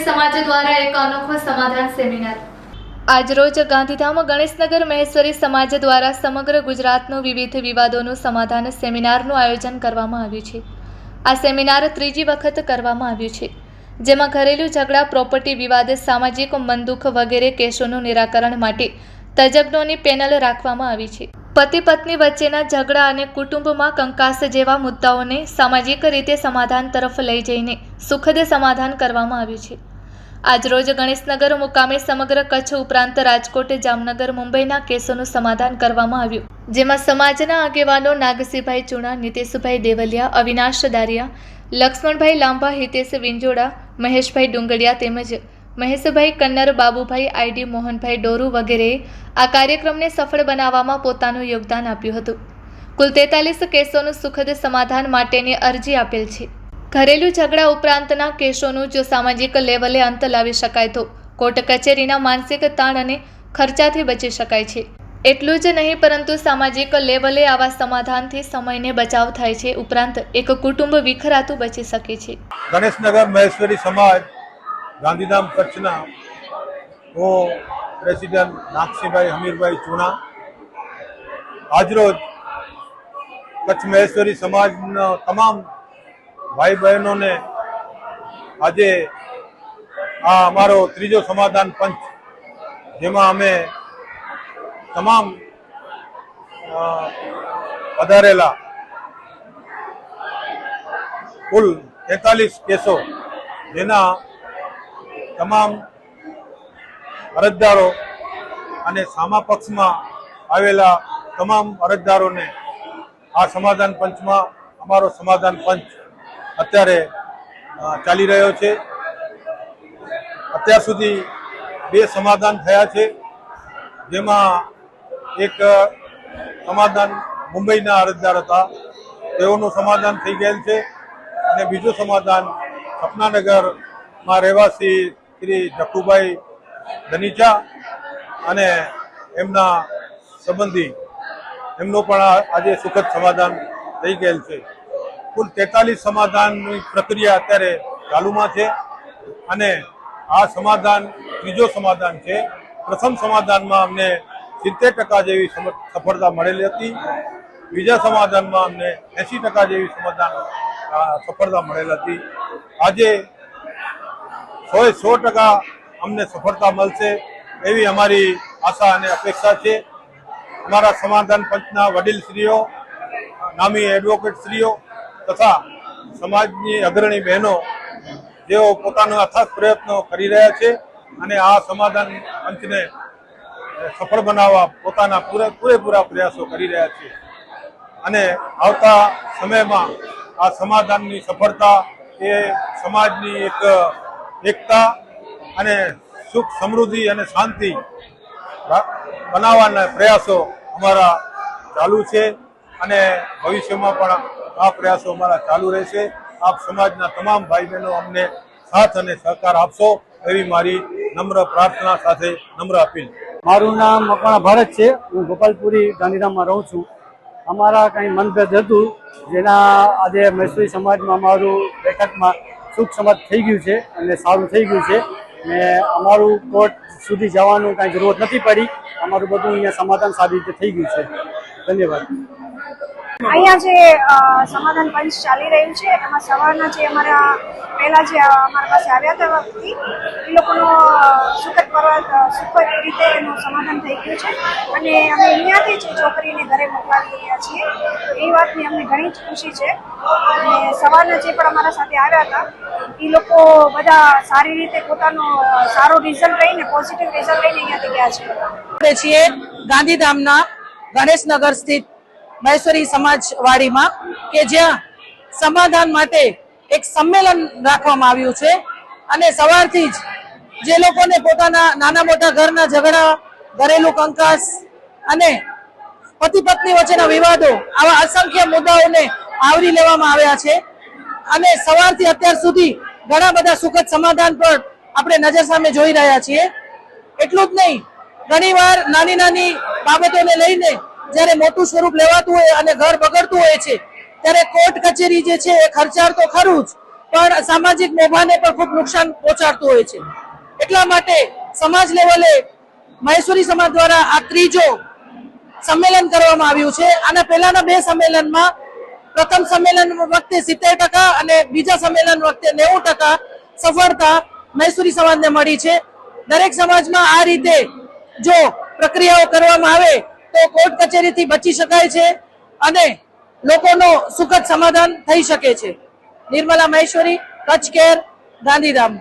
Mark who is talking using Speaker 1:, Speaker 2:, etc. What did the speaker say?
Speaker 1: સમાજ દ્વારા એક અનોખો સમાધાન સેમિનાર આજરોજ ગાંધીધામ ગણેશનગર મહેશ્વરી સમાજ દ્વારા સમગ્ર ગુજરાતનો વિવિધ વિવાદોનું સમાધાન સેમિનારનું આયોજન કરવામાં આવ્યું છે। આ સેમિનાર ત્રીજી વખત કરવામાં આવ્યું છે, જેમાં ઘરેલું ઝઘડા, પ્રોપર્ટી વિવાદ, સામાજિક મનદુખ વગેરે કેસોનું નિરાકરણ માટે તજજ્ઞોની પેનલ રાખવામાં આવી છે। પતિ પત્ની વચ્ચેના ઝઘડા અને કુટુંબમાં કંકાસ જેવા મુદ્દાઓને સામાજિક રીતે સમાધાન તરફ લઈ જઈને સુખદ સમાધાન કરવામાં આવ્યું છે। આજરોજ ગણેશનગર મુકામે સમગ્ર કચ્છ ઉપરાંત રાજકોટ, જામનગર, મુંબઈના કેસોનું સમાધાન કરવામાં આવ્યું, જેમાં સમાજના આગેવાનો નાગસીભાઈ ચુણા, નીતેશભાઈ દેવલિયા, અવિનાશ દારિયા, લક્ષ્મણભાઈ લાંબા, હિતેશ વિંજોડા, મહેશભાઈ ડુંગડિયા તેમજ મહેશભાઈ કન્નર, બાબુભાઈ આઈડી, મોહનભાઈ ડોરુ વગેરેએ આ કાર્યક્રમને સફળ બનાવવામાં પોતાનું યોગદાન આપ્યું હતું। કુલ 43 કેસોનું સુખદ સમાધાન માટેની અરજી આપેલ છે। ઘરેલું ઝઘડા ઉપરાંતના કેસોનું જો સામાજિક લેવલે અંત લાવી શકાય તો કોર્ટ કચેરીના માનસિક તાણ અને ખર્ચાથી બચી શકાય છે। એટલું જ નહીં પરંતુ સામાજિક લેવલે આવા સમાધાનથી સમયને બચાવ થાય છે, ઉપરાંત એક કુટુંબ વિખરાતું બચી શકે છે।
Speaker 2: ગણેશનગર મહેશ્વરી સમાજ ગાંધીધામ કચ્છના પ્રેસિડેન્ટ નાગસીભાઈ હમીરભાઈ ચુણા આજરોજ કચ્છ મહેશ્વરી સમાજના તમામ ભાઈ બહેનોને આજે આ અમારો ત્રીજો સમાધાન પંચ, જેમાં અમે તમામ વધારેલા કુલ 43 કેસો, જેના તમામ અરજદારો અને સામા પક્ષમાં આવેલા તમામ અરજદારોને આ સમાધાન પંચમાં અમારો સમાધાન પંચ અત્યારે ચાલી રહ્યો છે। અત્યાર સુધી 2 સમાધાન થયા છે, જેમાં એક સમાધાન મુંબઈના અરજદાર હતા, તેઓનું સમાધાન થઈ ગયેલ છે, અને બીજું સમાધાન સપનાનગરમાં રહેવાસી શ્રી જખુભાઈ ધનીચા અને એમના સંબંધી, એમનું પણ આજે સુખદ સમાધાન થઈ ગયેલ છે। કુલ 43 સમાધાનની પ્રક્રિયા અત્યારે ચાલુમાં છે, અને આ સમાધાન ત્રીજો સમાધાન છે। પ્રથમ સમાધાનમાં અમને 70% જેવી સફળતા મળેલી હતી, બીજા સમાધાનમાં અમને 80% જેવી સફળતા મળેલ હતી। આજે 100% અમને સફળતા મળશે એવી અમારી આશા અને અપેક્ષા છે। અમારા સમાધાન પંચના વડીલશ્રીઓ, નામી એડવોકેટશ્રીઓ તથા સમાજની અગ્રણી બહેનો, જેઓ પોતાના અથાગ પ્રયત્નો કરી રહ્યા છે અને આ સમાધાન પંચને સફળ બનાવવા પોતાના પૂરેપૂરા પ્રયાસો કરી રહ્યા છે, અને આવતા સમયમાં આ સમાધાનની સફળતા એ સમાજની એક એકતા અને સુખ, સમૃદ્ધિ અને શાંતિ બનાવવાના પ્રયાસો અમારા ચાલુ છે, અને ભવિષ્યમાં પણ આ પ્રયાસો અમારા ચાલુ રહેશે। આપ સમાજના તમામ ભાઈ બહેનો અમને સાથ અને સહકાર આપશો એવી મારી નમ્ર પ્રાર્થના સાથે નમ્ર અપીલ।
Speaker 3: મારું નામ મકવાણા ભારત છે। હું ગોપાલપુરી ગાંધીધામમાં રહું છું। અમારા કંઈ મનભેદ હતું, જેના આજે મહેશ્વરી સમાજમાં અમારું બેઠકમાં સુખ સમાજ થઈ ગયું છે અને સારું થઈ ગયું છે, ને અમારું કોર્ટ સુધી જવાનું કાંઈ જરૂરત નથી પડી। અમારું બધું અહીંયા સમાધાન સારી રીતે થઈ ગયું છે। ધન્યવાદ।
Speaker 4: અહીંયા જે સમાધાન પંચ ચાલી રહ્યું છે, એમાં સવારના જે અમારા પહેલા જે અમારા પાસે આવ્યા હતા વ્યક્તિ, એ લોકોનો સુખદ રીતે એનું સમાધાન થઈ ગયું છે, અને અમે અહીંયાથી જ છોકરીને ઘરે મોકલાવી રહ્યા છીએ। એ વાતની અમને ઘણી જ ખુશી છે, અને સવારના જે પણ અમારા સાથે આવ્યા હતા એ લોકો બધા સારી રીતે પોતાનો સારો રિઝલ્ટ લઈને, પોઝિટિવ રિઝલ્ટ લઈને અહીંયાથી ગયા છે।
Speaker 5: આપણે છીએ ગાંધીધામના ગણેશનગર સ્થિત મહેશ્વરી સમાજવાડીમાં, કે જ્યાં સમાધાન માટે એક સંમેલન રાખવામાં આવ્યું છે, અને સવારથી જ જે લોકોને પોતાના નાના મોટા ઘરના ઝઘડા, ઘરેલું કંકાસ અને પતિ પત્ની વચ્ચેના વિવાદો, આવા અસંખ્ય મુદ્દાઓને આવરી લેવામાં આવ્યા છે, અને સવારથી અત્યાર સુધી ઘણા બધા સુખદ સમાધાન પણ આપણે નજર સામે જોઈ રહ્યા છીએ। એટલું જ નહીં, ઘણીવાર નાની નાની બાબતોને લઈને જ્યારે મોટું સ્વરૂપ લેવાતું હોય અને ઘર બગડતું હોય છે, ત્યારે કોર્ટ કચેરી જે છે એ ખર્ચાળ તો ખરું જ, પણ સામાજિક મોભાને પણ ખૂબ નુકસાન પહોંચાડતું હોય છે. એટલા માટે સમાજ લેવલે મહેશ્વરી સમાજ દ્વારા આ ત્રીજો સંમેલન કરવામાં આવ્યું છે. આના પહેલાના 2 સંમેલનમાં પ્રથમ સંમેલન વખતે 70% અને બીજા સંમેલન વખતે 90% સફળતા મહેશ્વરી સમાજને મળી છે. દરેક સમાજમાં આ રીતે જો પ્રક્રિયાઓ કરવામાં આવે તો કોર્ટ કચેરીથી બચી શકાય છે અને લોકોનો સુખદ સમાધાન થઈ શકે છે. નિર્મલા મહેશ્વરી, કચ્છ કેર, ગાંધીધામ.